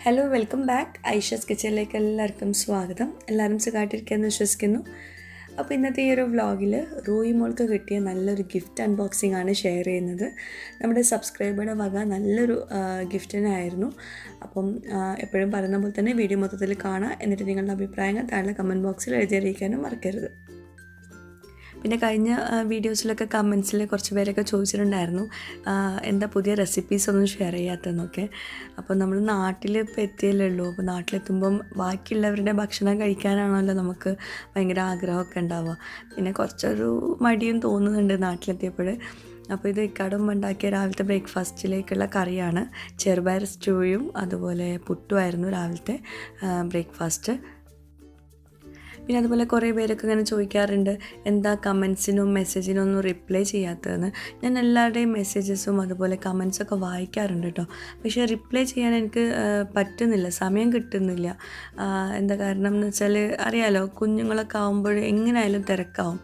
Hello welcome back Aisha's കിച്ചണിലേക്ക് എല്ലാവർക്കും സ്വാഗതം. എല്ലാവരും സുഖമായിട്ടിരിക്കുകയെന്ന് വിശ്വസിക്കുന്നു. അപ്പോൾ ഇന്നത്തെ ഈ ഒരു വ്ളോഗിൽ റൂയി മോൾക്ക് കിട്ടിയ നല്ലൊരു ഗിഫ്റ്റ് അൺബോക്സിംഗ് ആണ് ഷെയർ ചെയ്യുന്നത്. നമ്മുടെ സബ്സ്ക്രൈബറുടെ വക നല്ലൊരു ഗിഫ്റ്റിനായിരുന്നു. അപ്പം എപ്പോഴും പറയുന്ന പോലെ തന്നെ വീഡിയോ മൊത്തത്തിൽ കാണാം. എന്നിട്ട് നിങ്ങളുടെ അഭിപ്രായങ്ങൾ താഴെ കമൻറ്റ് ബോക്സിൽ എഴുതിയറിയിക്കാനും മറക്കരുത്. പിന്നെ കഴിഞ്ഞ വീഡിയോസിലൊക്കെ കമൻസിൽ കുറച്ച് പേരൊക്കെ ചോദിച്ചിട്ടുണ്ടായിരുന്നു എന്താ പുതിയ റെസിപ്പീസ് ഒന്നും ഷെയർ ചെയ്യാത്തതെന്നൊക്കെ. അപ്പോൾ നമ്മൾ നാട്ടിൽ ഇപ്പോൾ എത്തിയല്ലേ ഉള്ളൂ. അപ്പോൾ നാട്ടിലെത്തുമ്പം ബാക്കിയുള്ളവരുടെ ഭക്ഷണം കഴിക്കാനാണല്ലോ നമുക്ക് ഭയങ്കര ആഗ്രഹമൊക്കെ ഉണ്ടാവുക. പിന്നെ കുറച്ചൊരു മടിയും തോന്നുന്നുണ്ട് നാട്ടിലെത്തിയപ്പോൾ. അപ്പോൾ ഇത് ഇക്കാടും ഉണ്ടാക്കിയ രാവിലത്തെ ബ്രേക്ക്ഫാസ്റ്റിലേക്കുള്ള കറിയാണ്. ചെറുപയർ സ്റ്റൂയും അതുപോലെ പുട്ടുമായിരുന്നു രാവിലത്തെ ബ്രേക്ക്ഫാസ്റ്റ്. പിന്നെ അതുപോലെ കുറേ പേരൊക്കെ ഇങ്ങനെ ചോദിക്കാറുണ്ട് എന്താ കമൻസിനും മെസ്സേജിനും ഒന്നും റിപ്ലൈ ചെയ്യാത്തതെന്ന്. ഞാൻ എല്ലാവരുടെയും മെസ്സേജസും അതുപോലെ കമൻസൊക്കെ വായിക്കാറുണ്ട് കേട്ടോ. പക്ഷേ റിപ്ലൈ ചെയ്യാൻ എനിക്ക് പറ്റുന്നില്ല, സമയം കിട്ടുന്നില്ല. എന്താ കാരണം എന്ന് വെച്ചാൽ അറിയാലോ, കുഞ്ഞുങ്ങളൊക്കെ ആകുമ്പോൾ എങ്ങനെയായാലും തിരക്കാവും.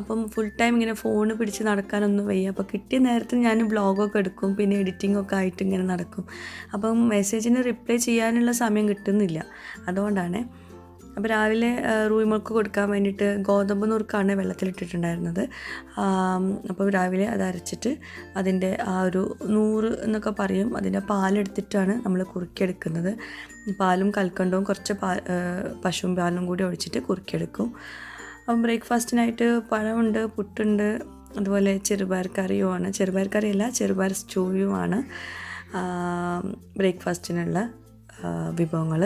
അപ്പം ഫുൾ ടൈം ഇങ്ങനെ ഫോണ് പിടിച്ച് നടക്കാനൊന്നും വയ്യ. അപ്പോൾ കിട്ടിയ നേരത്തിൽ ഞാൻ വ്ളോഗൊക്കെ എടുക്കും, പിന്നെ എഡിറ്റിങ്ങൊക്കെ ആയിട്ട് ഇങ്ങനെ നടക്കും. അപ്പം മെസ്സേജിന് റിപ്ലൈ ചെയ്യാനുള്ള സമയം കിട്ടുന്നില്ല, അതുകൊണ്ടാണ്. അപ്പോൾ രാവിലെ റൂയി മോൾക്ക് കൊടുക്കാൻ വേണ്ടിയിട്ട് ഗോതമ്പ് നുറുക്കാണ് വെള്ളത്തിലിട്ടിട്ടുണ്ടായിരുന്നത്. അപ്പോൾ രാവിലെ അത് അരച്ചിട്ട് അതിൻ്റെ ആ ഒരു 100 എന്നൊക്കെ പറയും, അതിൻ്റെ പാലെടുത്തിട്ടാണ് നമ്മൾ കുറുക്കിയെടുക്കുന്നത്. പാലും കൽക്കണ്ടവും കുറച്ച് പശുവും പാലും കൂടി ഒഴിച്ചിട്ട് കുറുക്കിയെടുക്കും. അപ്പം ബ്രേക്ക്ഫാസ്റ്റിനായിട്ട് പഴമുണ്ട്, പുട്ടുണ്ട്, അതുപോലെ ചെറുപയർ കറിയുമാണ്. ചെറുപയർ കറിയല്ല, ചെറുപയർ സ്റ്റൂയുമാണ് ബ്രേക്ക്ഫാസ്റ്റിനുള്ള വിഭവങ്ങൾ.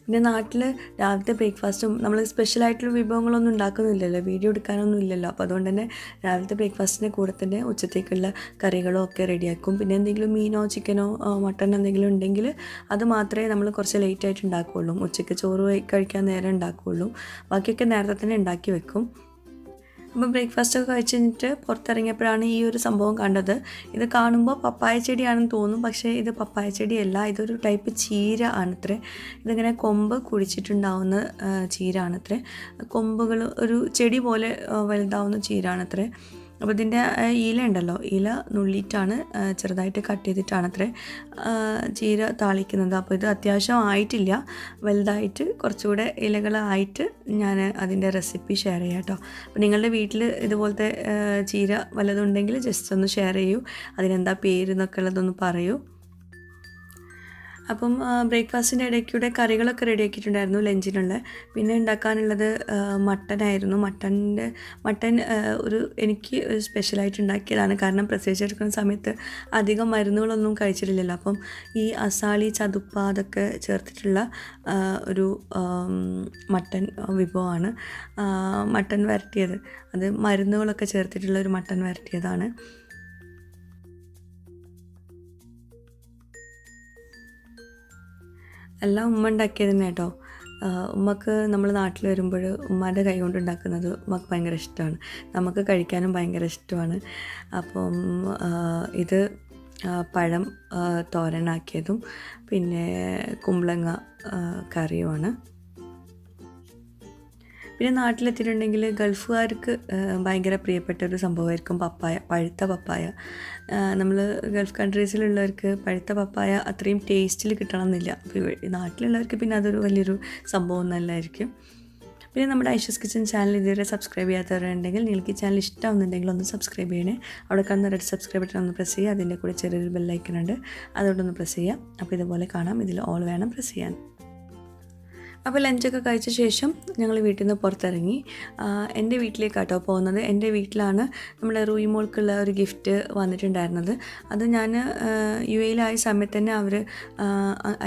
പിന്നെ നാട്ടിൽ രാവിലത്തെ ബ്രേക്ക്ഫാസ്റ്റും നമ്മൾ സ്പെഷ്യലായിട്ടുള്ള വിഭവങ്ങളൊന്നും ഉണ്ടാക്കുന്നില്ലല്ലോ, വീഡിയോ എടുക്കാനൊന്നും ഇല്ലല്ലോ. അപ്പോൾ അതുകൊണ്ട് തന്നെ രാവിലത്തെ ബ്രേക്ക്ഫാസ്റ്റിൻ്റെ കൂടെ തന്നെ ഉച്ചത്തേക്കുള്ള കറികളോ ഒക്കെ റെഡിയാക്കും. പിന്നെ എന്തെങ്കിലും മീനോ ചിക്കനോ മട്ടൺ എന്തെങ്കിലും ഉണ്ടെങ്കിൽ അത് മാത്രമേ നമ്മൾ കുറച്ച് ലേറ്റായിട്ട് ഉണ്ടാക്കുകയുള്ളൂ. ഉച്ചയ്ക്ക് ചോറ് കഴിക്കാൻ നേരം ഉണ്ടാക്കുകയുള്ളൂ. ബാക്കിയൊക്കെ നേരത്തെ തന്നെ ഉണ്ടാക്കി വെക്കും. അപ്പോൾ ബ്രേക്ക്ഫാസ്റ്റൊക്കെ കഴിച്ച് കഴിഞ്ഞിട്ട് പുറത്തിറങ്ങിയപ്പോഴാണ് ഈ ഒരു സംഭവം കണ്ടത്. ഇത് കാണുമ്പോൾ പപ്പായ ചെടിയാണെന്ന് തോന്നും, പക്ഷേ ഇത് പപ്പായ ചെടിയല്ല, ഇതൊരു ടൈപ്പ് ചീര ആണത്രേ. ഇതിങ്ങനെ കൊമ്പ് കുഴിച്ചിട്ടുണ്ടാവുന്ന ചീര ആണത്രേ. കൊമ്പുകൾ ഒരു ചെടി പോലെ വലുതാവുന്ന ചീരാണത്രേ. അപ്പോൾ ഇതിൻ്റെ ഇല ഉണ്ടല്ലോ, ഇല നുള്ളിയിട്ടാണ് ചെറുതായിട്ട് കട്ട് ചെയ്തിട്ടാണ് അത്രേ ചീര താളിക്കുന്നത്. അപ്പോൾ ഇത് അത്യാവശ്യം ആയിട്ടില്ല, വലുതായിട്ട് കുറച്ചുകൂടെ ഇലകളായിട്ട് ഞാൻ അതിൻ്റെ റെസിപ്പി ഷെയർ ചെയ്യാം കേട്ടോ. അപ്പോൾ നിങ്ങളുടെ വീട്ടിൽ ഇതുപോലത്തെ ചീര വല്ലതുണ്ടെങ്കിൽ ജസ്റ്റ് ഒന്ന് ഷെയർ ചെയ്യൂ, അതിനെന്താ പേര് എന്നൊക്കെ ഉള്ളതൊന്ന് പറയൂ. അപ്പം ബ്രേക്ക്ഫാസ്റ്റിൻ്റെ ഇടയ്ക്കൂടെ കറികളൊക്കെ റെഡിയാക്കിയിട്ടുണ്ടായിരുന്നു ലഞ്ചിനുള്ള. പിന്നെ ഉണ്ടാക്കാനുള്ളത് മട്ടനായിരുന്നു. മട്ടൻ എനിക്ക് സ്പെഷ്യലായിട്ട് ഉണ്ടാക്കിയതാണ്. കാരണം പ്രസവിച്ചെടുക്കുന്ന സമയത്ത് അധികം മരുന്നുകളൊന്നും കഴിച്ചിട്ടില്ലല്ലോ. അപ്പം ഈ അസാളി, ചതുപ്പ അതൊക്കെ ചേർത്തിട്ടുള്ള ഒരു മട്ടൻ വിഭവമാണ്. മട്ടൻ വരട്ടിയത്, അത് മരുന്നുകളൊക്കെ ചേർത്തിട്ടുള്ള ഒരു മട്ടൻ വരട്ടിയതാണ്. എല്ലാം ഉമ്മ ഉണ്ടാക്കിയത് തന്നെ കേട്ടോ. ഉമ്മക്ക് നമ്മൾ നാട്ടിൽ വരുമ്പോൾ ഉമ്മാൻ്റെ കൈ കൊണ്ട് ഉണ്ടാക്കുന്നത് ഉമ്മക്ക് ഭയങ്കര ഇഷ്ടമാണ്, നമുക്ക് കഴിക്കാനും ഭയങ്കര ഇഷ്ടമാണ്. അപ്പം ഇത് പഴം തോരനാക്കിയതും പിന്നെ കുമ്പളങ്ങ കറിയുമാണ്. പിന്നെ നാട്ടിലെത്തിയിട്ടുണ്ടെങ്കിൽ ഗൾഫുകാർക്ക് ഭയങ്കര പ്രിയപ്പെട്ട ഒരു സംഭവമായിരിക്കും പപ്പായ, പഴുത്ത പപ്പായ. നമ്മൾ ഗൾഫ് കൺട്രീസിലുള്ളവർക്ക് പഴുത്ത പപ്പായ അത്രയും ടേസ്റ്റിൽ കിട്ടണമെന്നില്ല. നാട്ടിലുള്ളവർക്ക് പിന്നെ അതൊരു വലിയൊരു സംഭവം നല്ലതായിരിക്കും. പിന്നെ നമ്മുടെ ഐഷസ് കിച്ചൺ ചാനൽ ഇതുവരെ സബ്സ്ക്രൈബ് ചെയ്യാത്തവരുണ്ടെങ്കിൽ നിങ്ങൾക്ക് ഈ ചാനൽ ഇഷ്ടമാവുന്നുണ്ടെങ്കിൽ ഒന്ന് സബ്സ്ക്രൈബ് ചെയ്യണേ. അവിടെ കാണുന്ന റെഡ് സബ്സ്ക്രൈബ് ബട്ടൺ ഒന്ന് പ്രസ് ചെയ്യുക. അതിൻ്റെ കൂടെ ചെറിയൊരു ബെല്ലൈക്കൺ ഉണ്ട്, അതോടൊന്ന് പ്രസ് ചെയ്യാം. അപ്പോൾ ഇതുപോലെ കാണാം, ഇതിൽ ഓൾ വേണം പ്രസ് ചെയ്യാൻ. അപ്പോൾ ലഞ്ചൊക്കെ കഴിച്ച ശേഷം ഞങ്ങൾ വീട്ടിൽ നിന്ന് പുറത്തിറങ്ങി എൻ്റെ വീട്ടിലേക്കാട്ടോ പോകുന്നത്. എൻ്റെ വീട്ടിലാണ് നമ്മുടെ റൂയി മോൾക്കുള്ള ഒരു ഗിഫ്റ്റ് വന്നിട്ടുണ്ടായിരുന്നത്. അത് ഞാൻ UAE-ലായ സമയത്ത് തന്നെ അവർ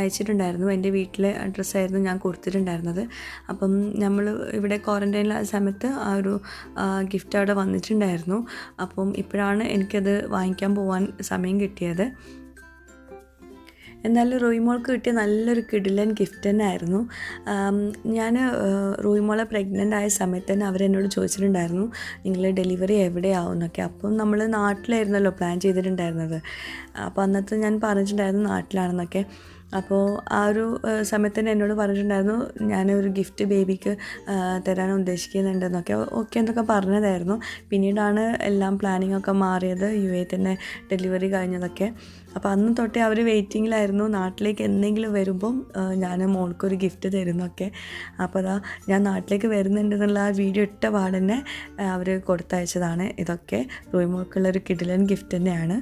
അയച്ചിട്ടുണ്ടായിരുന്നു. എൻ്റെ വീട്ടിലെ അഡ്രസ്സായിരുന്നു ഞാൻ കൊടുത്തിട്ടുണ്ടായിരുന്നത്. അപ്പം നമ്മൾ ഇവിടെ ക്വാറൻറ്റൈനിലായ സമയത്ത് ആ ഒരു ഗിഫ്റ്റ് അവിടെ വന്നിട്ടുണ്ടായിരുന്നു. അപ്പം ഇപ്പോഴാണ് എനിക്കത് വാങ്ങിക്കാൻ പോകാൻ സമയം കിട്ടിയത്. എന്നാലും റൂയി മോൾക്ക് കിട്ടിയ നല്ലൊരു കിടിലൻ ഗിഫ്റ്റ് തന്നെ ആയിരുന്നു. ഞാൻ റൂയി മോളെ പ്രഗ്നൻ്റ് ആയ സമയത്ത് തന്നെ അവരെന്നോട് ചോദിച്ചിട്ടുണ്ടായിരുന്നു നിങ്ങൾ ഡെലിവറി എവിടെയാവും എന്നൊക്കെ. അപ്പം നമ്മൾ നാട്ടിലായിരുന്നല്ലോ പ്ലാൻ ചെയ്തിട്ടുണ്ടായിരുന്നത്. അപ്പോൾ അന്നത്തെ ഞാൻ പറഞ്ഞിട്ടുണ്ടായിരുന്നു നാട്ടിലാണെന്നൊക്കെ. അപ്പോൾ ആ ഒരു സമയത്ത് തന്നെ എന്നോട് പറഞ്ഞിട്ടുണ്ടായിരുന്നു ഞാനൊരു ഗിഫ്റ്റ് ബേബിക്ക് തരാൻ ഉദ്ദേശിക്കുന്നുണ്ടെന്നൊക്കെ ഓക്കെ എന്നൊക്കെ പറഞ്ഞതായിരുന്നു. പിന്നീടാണ് എല്ലാം പ്ലാനിങ് ഒക്കെ മാറിയത്, UAE തന്നെ ഡെലിവറി കഴിഞ്ഞതൊക്കെ. അപ്പോൾ അന്ന് തൊട്ടേ അവർ വെയിറ്റിങ്ങിലായിരുന്നു, നാട്ടിലേക്ക് എന്തെങ്കിലും വരുമ്പം ഞാൻ മോൾക്കൊരു ഗിഫ്റ്റ് തരുന്നൊക്കെ. അപ്പോൾ അതാ ഞാൻ നാട്ടിലേക്ക് വരുന്നുണ്ടെന്നുള്ള ആ വീഡിയോ ഇട്ട പാടന്നെ അവർ കൊടുത്തയച്ചതാണ് ഇതൊക്കെ. റൂയിമോൾക്കുള്ളൊരു കിടിലൻ ഗിഫ്റ്റ് തന്നെയാണ്.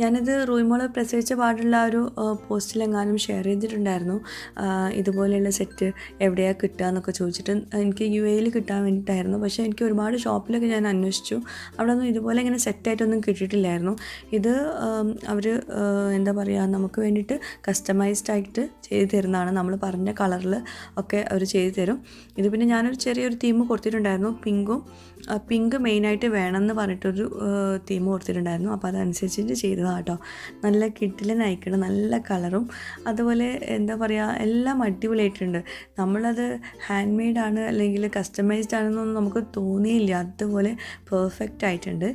ഞാനത് റൂയിമോളെ പ്രസവിച്ച പാടുള്ള ഒരു പോസ്റ്റിലെങ്ങാനും ഷെയർ ചെയ്തിട്ടുണ്ടായിരുന്നു. ഇതുപോലെയുള്ള സെറ്റ് എവിടെയാണ് കിട്ടുക എന്നൊക്കെ ചോദിച്ചിട്ട്. എനിക്ക് UAE കിട്ടാൻ വേണ്ടിയിട്ടായിരുന്നു. പക്ഷേ എനിക്ക് ഒരുപാട് ഷോപ്പിലൊക്കെ ഞാൻ അന്വേഷിച്ചു, അവിടെ ഒന്നും ഇതുപോലെ ഇങ്ങനെ സെറ്റായിട്ടൊന്നും കിട്ടിയിട്ടില്ലായിരുന്നു. ഇത് അവർ എന്താ പറയുക, നമുക്ക് വേണ്ടിയിട്ട് കസ്റ്റമൈസ്ഡ് ആയിട്ട് ചെയ്ത് തരുന്നതാണ്. നമ്മൾ പറഞ്ഞ കളറിൽ ഒക്കെ അവർ ചെയ്ത് തരും. ഇത് പിന്നെ ഞാനൊരു ചെറിയൊരു തീം കൊടുത്തിട്ടുണ്ടായിരുന്നു, പിങ്ക് മെയിനായിട്ട് വേണമെന്ന് പറഞ്ഞിട്ടൊരു തീം കൊടുത്തിട്ടുണ്ടായിരുന്നു. അപ്പോൾ അതനുസരിച്ചിട്ട് ചെയ്തതാണ് കേട്ടോ. നല്ല കിടിലൻ അയക്കണം, നല്ല കളറും അതുപോലെ എന്താ പറയുക, എല്ലാം അടിപൊളിയായിട്ടുണ്ട്. നമ്മളത് ഹാൻഡ് മെയ്ഡാണ് അല്ലെങ്കിൽ കസ്റ്റമൈസ്ഡ് ആണെന്നൊന്നും നമുക്ക് തോന്നിയില്ല, അതുപോലെ പെർഫെക്റ്റ് ആയിട്ടുണ്ട്.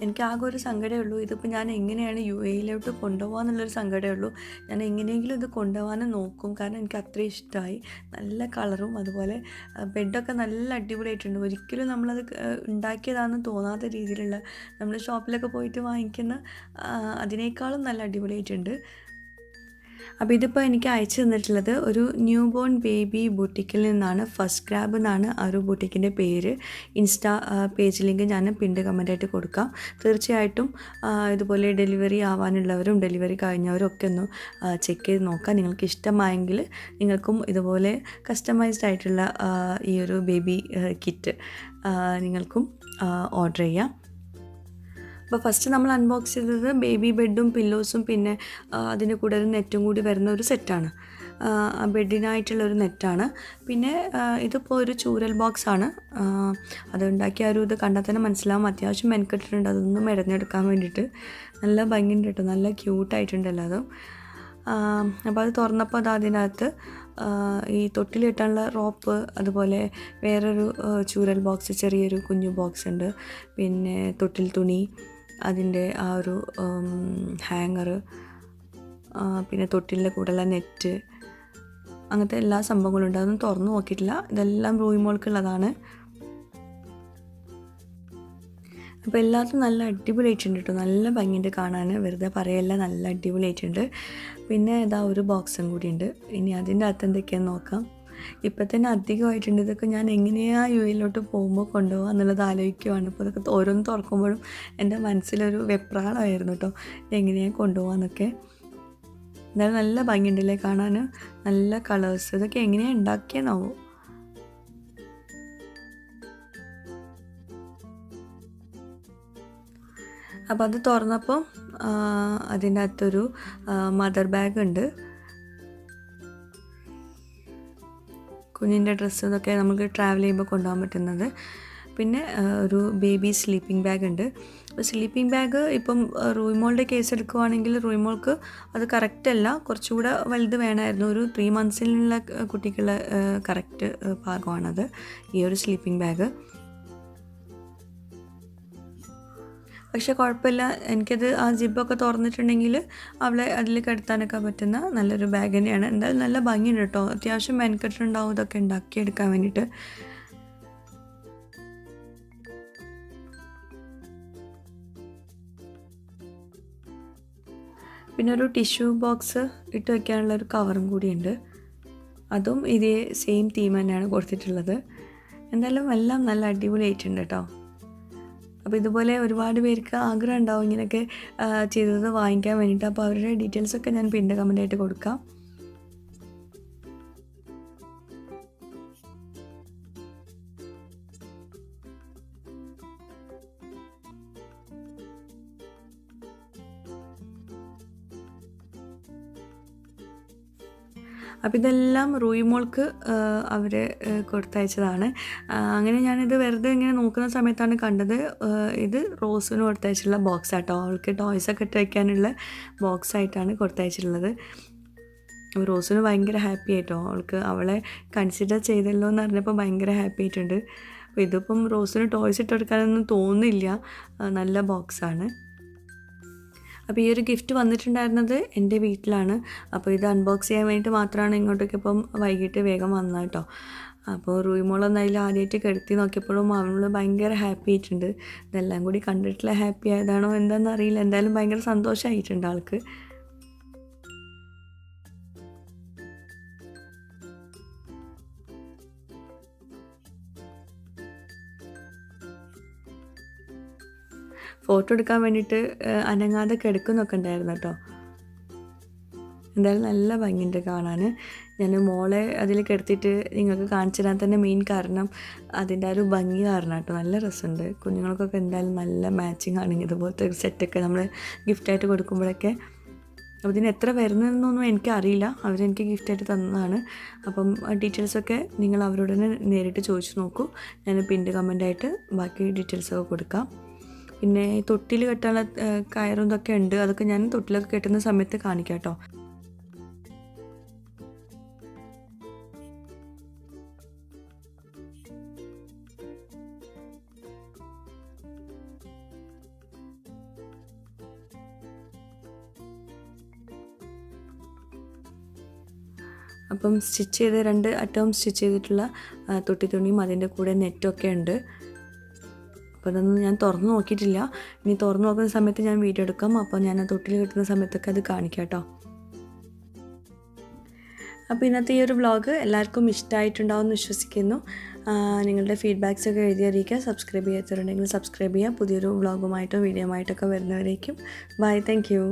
എനിക്ക് ആകെ ഒരു സങ്കടമേ ഉള്ളൂ, ഇതിപ്പോൾ ഞാൻ എങ്ങനെയാണ് UAE കൊണ്ടുപോകുക എന്നുള്ളൊരു സങ്കടമേ ഉള്ളൂ. ഞാൻ എങ്ങനെയെങ്കിലും ഇത് കൊണ്ടുപോകാനും നോക്കും, കാരണം എനിക്ക് അത്രയും ഇഷ്ടമായി. നല്ല കളറും അതുപോലെ ബെഡൊക്കെ നല്ല അടിപൊളിയായിട്ടുണ്ട്. ഒരിക്കലും നമ്മളത് ഉണ്ടാക്കിയതാണെന്ന് തോന്നാത്ത രീതിയിലുള്ള, നമ്മൾ ഷോപ്പിലൊക്കെ പോയിട്ട് വാങ്ങിക്കുന്ന അതിനേക്കാളും നല്ല അടിപൊളിയായിട്ടുണ്ട്. അപ്പോൾ ഇതിപ്പോൾ എനിക്ക് അയച്ചു തന്നിട്ടുള്ളത് ഒരു ന്യൂ ബോൺ ബേബി ബുട്ടിക്കിൽ നിന്നാണ്. ഫസ്റ്റ് ഗ്രാബ് എന്നാണ് ആ ഒരു ബുട്ടിക്കിൻ്റെ പേര്. ഇൻസ്റ്റാ പേജ് ലിങ്ക് ഞാൻ പിൻഡ് കമൻറ്റായിട്ട് കൊടുക്കാം. തീർച്ചയായിട്ടും ഇതുപോലെ ഡെലിവറി ആവാനുള്ളവരും ഡെലിവറി കഴിഞ്ഞവരും ഒക്കെ ഒന്ന് ചെക്ക് ചെയ്ത് നോക്കാം. നിങ്ങൾക്ക് ഇഷ്ടമായെങ്കിൽ നിങ്ങൾക്കും ഇതുപോലെ കസ്റ്റമൈസ്ഡ് ആയിട്ടുള്ള ഈ ഒരു ബേബി കിറ്റ് നിങ്ങൾക്കും ഓർഡർ ചെയ്യാം. അപ്പോൾ ഫസ്റ്റ് നമ്മൾ അൺബോക്സ് ചെയ്തത് ബേബി ബെഡും പില്ലോസും പിന്നെ അതിൻ്റെ കൂടെ ഒരു നെറ്റും കൂടി വരുന്ന ഒരു സെറ്റാണ്. ബെഡിനായിട്ടുള്ളൊരു നെറ്റാണ്. പിന്നെ ഇതിപ്പോൾ ഒരു ചൂരൽ ബോക്സാണ്. അതുണ്ടാക്കിയ ഇത് കണ്ടാൽ തന്നെ മനസ്സിലാവും, അത്യാവശ്യം മെനക്കെട്ടിട്ടുണ്ട് അതൊന്നും മെടഞ്ഞെടുക്കാൻ വേണ്ടിയിട്ട്. നല്ല ഭംഗിയുണ്ട് കേട്ടോ, നല്ല ക്യൂട്ടായിട്ടുണ്ടല്ലോ അതും. അപ്പോൾ അത് തുറന്നപ്പോൾ അത് അതിനകത്ത് ഈ തൊട്ടിൽ കെട്ടാനുള്ള റോപ്പ്, അതുപോലെ വേറൊരു ചൂരൽ ബോക്സ്, ചെറിയൊരു കുഞ്ഞു ബോക്സ് ഉണ്ട്. പിന്നെ തൊട്ടിൽ തുണി, അതിൻ്റെ ആ ഒരു ഹാങ്ങറ്, പിന്നെ തൊട്ടിലിൻ്റെ കൂടെയുള്ള നെറ്റ്, അങ്ങനത്തെ എല്ലാ സംഭവങ്ങളും ഉണ്ട്. അതൊന്നും തുറന്നു നോക്കിയിട്ടില്ല. ഇതെല്ലാം റൂയിമോൾക്കുള്ളതാണ്. അപ്പോൾ എല്ലാത്തും നല്ല അടിപൊളിയായിട്ടുണ്ട് കേട്ടോ, നല്ല ഭംഗിയുണ്ട് കാണാൻ, വെറുതെ പറയല്ല, നല്ല അടിപൊളിയായിട്ടുണ്ട്. പിന്നെ ഇതാ ഒരു ബോക്സും കൂടി ഉണ്ട്. ഇനി അതിൻ്റെ അകത്ത് എന്തൊക്കെയാണെന്ന് നോക്കാം. ഇപ്പം തന്നെ അധികമായിട്ടുണ്ട്. ഇതൊക്കെ ഞാൻ എങ്ങനെയാണ് UAE പോകുമ്പോൾ കൊണ്ടുപോകുക എന്നുള്ളത് ആലോചിക്കുവാണ്. അപ്പോൾ ഇതൊക്കെ ഓരോന്ന് തുറക്കുമ്പോഴും എൻ്റെ മനസ്സിലൊരു വെപ്രാളമായിരുന്നു കേട്ടോ, എങ്ങനെയാണ് കൊണ്ടുപോകാമെന്നൊക്കെ. എന്തായാലും നല്ല ഭംഗിയുണ്ടല്ലേ കാണാൻ, നല്ല കളേഴ്സ്. ഇതൊക്കെ എങ്ങനെയാണ് ഉണ്ടാക്കിയെന്നാവോ. അപ്പോൾ അത് തുറന്നപ്പോൾ അതിൻ്റെ അകത്തൊരു മദർ ബാഗ് ഉണ്ട്. കുഞ്ഞിൻ്റെ ഡ്രസ്സ് ഇതൊക്കെ നമുക്ക് ട്രാവൽ ചെയ്യുമ്പോൾ കൊണ്ടുപോകാൻ പറ്റുന്നത്. പിന്നെ ഒരു ബേബി സ്ലീപ്പിംഗ് ബാഗ് ഉണ്ട്. അപ്പോൾ സ്ലീപ്പിംഗ് ബാഗ് ഇപ്പം റൂയിമോളുടെ കേസ് എടുക്കുവാണെങ്കിൽ റൂയിമോൾക്ക് അത് കറക്റ്റല്ല, കുറച്ചുകൂടെ വലുത് വേണമായിരുന്നു. ഒരു 3 monthsലുള്ള കുട്ടിക്കുള്ള കറക്റ്റ് പാകമാണത് ഈ ഒരു സ്ലീപ്പിംഗ് ബാഗ്. പക്ഷേ കുഴപ്പമില്ല, എനിക്കത് ആ ജിബൊക്കെ തുറന്നിട്ടുണ്ടെങ്കിൽ അവളെ അതിൽ കിടത്താനൊക്കെ പറ്റുന്ന നല്ലൊരു ബാഗ് തന്നെയാണ്. എന്തായാലും നല്ല ഭംഗിയുണ്ട് കേട്ടോ, അത്യാവശ്യം മെനക്കെട്ടുണ്ടാവും ഇതൊക്കെ ഉണ്ടാക്കിയെടുക്കാൻ വേണ്ടിയിട്ട്. പിന്നെ ഒരു ടിഷ്യൂ ബോക്സ് ഇട്ട് വയ്ക്കാനുള്ളൊരു കവറും കൂടിയുണ്ട്. അതും ഇതേ സെയിം തീം തന്നെയാണ് കൊടുത്തിട്ടുള്ളത്. എന്തായാലും എല്ലാം നല്ല അടിപൊളിയായിട്ടുണ്ട് കേട്ടോ. അപ്പോൾ ഇതുപോലെ ഒരുപാട് പേർക്ക് ആഗ്രഹം ഉണ്ടാവും ഇങ്ങനെയൊക്കെ ചെയ്തത് വാങ്ങിക്കാൻ വേണ്ടിയിട്ട്. അപ്പോൾ അവരുടെ ഡീറ്റെയിൽസൊക്കെ ഞാൻ പിന്നെ കമൻ്റായിട്ട് കൊടുക്കാം. അപ്പോൾ ഇതെല്ലാം റൂയിമോൾക്ക് അവർ കൊടുത്തയച്ചതാണ്. അങ്ങനെ ഞാനിത് വെറുതെ ഇങ്ങനെ നോക്കുന്ന സമയത്താണ് കണ്ടത്. ഇത് റോസിന് കൊടുത്തയച്ചിട്ടുള്ള ബോക്സാട്ടോ, അവൾക്ക് ടോയ്സൊക്കെ ഇട്ട് വയ്ക്കാനുള്ള ബോക്സായിട്ടാണ് കൊടുത്തയച്ചിട്ടുള്ളത്. അപ്പോൾ റോസിന് ഭയങ്കര ഹാപ്പി ആയിട്ടോ, അവളെ കൺസിഡർ ചെയ്തല്ലോ എന്ന് പറഞ്ഞപ്പോൾ ഭയങ്കര ഹാപ്പി ആയിട്ടുണ്ട്. അപ്പോൾ ഇതിപ്പം റോസിന് ടോയ്സ് ഇട്ട് കൊടുക്കാനൊന്നും തോന്നില്ല, നല്ല ബോക്സാണ്. അപ്പോൾ ഈ ഒരു ഗിഫ്റ്റ് വന്നിട്ടുണ്ടായിരുന്നത് എൻ്റെ വീട്ടിലാണ്. അപ്പോൾ ഇത് അൺബോക്സ് ചെയ്യാൻ വേണ്ടിയിട്ട് മാത്രമാണ് ഇങ്ങോട്ടേക്ക് ഇപ്പം വൈകിട്ട് വേഗം വന്നത് കേട്ടോ. അപ്പോൾ റൂയിമോളൊന്ന് അതിൽ ആദ്യമായിട്ട് കിടത്തി നോക്കിയപ്പോഴും അവൾ ഭയങ്കര ഹാപ്പി ആയിട്ടുണ്ട്. ഇതെല്ലാം കൂടി കണ്ടിട്ടുള്ള ഹാപ്പി ആയതാണോ എന്താണെന്ന് അറിയില്ല, എന്തായാലും ഭയങ്കര സന്തോഷമായിട്ടുണ്ട് ആൾക്ക്. ഫോട്ടോ എടുക്കാൻ വേണ്ടിയിട്ട് അനങ്ങാതെ കിടക്കുന്നൊക്കെ ഉണ്ടായിരുന്നു കേട്ടോ. എന്തായാലും നല്ല ഭംഗിയുണ്ട് കാണാൻ. ഞാൻ മോളെ അതിൽ കിടത്തിയിട്ട് നിങ്ങൾക്ക് കാണിച്ചു തരാൻ തന്നെ മെയിൻ കാരണം അതിൻ്റെ ആ ഒരു ഭംഗി കാരണം കേട്ടോ. നല്ല രസമുണ്ട്. കുഞ്ഞുങ്ങൾക്കൊക്കെ എന്തായാലും നല്ല മാച്ചിങ് ആണ് ഇതുപോലത്തെ ഒരു സെറ്റൊക്കെ നമ്മൾ ഗിഫ്റ്റായിട്ട് കൊടുക്കുമ്പോഴൊക്കെ. അപ്പോൾ ഇതിന് എത്ര വരുന്നതെന്നൊന്നും എനിക്കറിയില്ല, അവരെനിക്ക് ഗിഫ്റ്റായിട്ട് തന്നതാണ്. അപ്പം ഡീറ്റെയിൽസൊക്കെ നിങ്ങൾ അവരോട് തന്നെ നേരിട്ട് ചോദിച്ചു നോക്കൂ. ഞാൻ പിന്നീട് കമൻ്റായിട്ട് ബാക്കി ഡീറ്റെയിൽസൊക്കെ കൊടുക്കാം. പിന്നെ തൊട്ടിൽ കെട്ടാനുള്ള കയറും ഇതൊക്കെ ഉണ്ട്, അതൊക്കെ ഞാൻ തൊട്ടിലൊക്കെ കെട്ടുന്ന സമയത്ത് കാണിക്കാം കേട്ടോ. അപ്പം സ്റ്റിച്ച് ചെയ്ത് 2 അറ്റവും സ്റ്റിച്ച് ചെയ്തിട്ടുള്ള തൊട്ടി തുണിയും അതിൻ്റെ കൂടെ നെറ്റൊക്കെ ഉണ്ട്. അപ്പോൾ അതൊന്നും ഞാൻ തുറന്ന് നോക്കിയിട്ടില്ല. ഇനി തുറന്ന് നോക്കുന്ന സമയത്ത് ഞാൻ വീഡിയോ എടുക്കാം. അപ്പോൾ ഞാൻ ആ തൊട്ടിൽ കിട്ടുന്ന സമയത്തൊക്കെ അത് കാണിക്കാം കേട്ടോ. അപ്പോൾ ഇന്നത്തെ ഈ ഒരു വ്ളോഗ് എല്ലാവർക്കും ഇഷ്ടമായിട്ടുണ്ടാവും എന്ന് വിശ്വസിക്കുന്നു. നിങ്ങളുടെ ഫീഡ്ബാക്സൊക്കെ എഴുതി അറിയിക്കുക. സബ്സ്ക്രൈബ് ചെയ്യാത്തവരുണ്ടെങ്കിൽ സബ്സ്ക്രൈബ് ചെയ്യുക. പുതിയൊരു വ്ളോഗുമായിട്ടോ വീഡിയോ ആയിട്ടൊക്കെ വരുന്നവരേക്കും ബൈ. Thank you.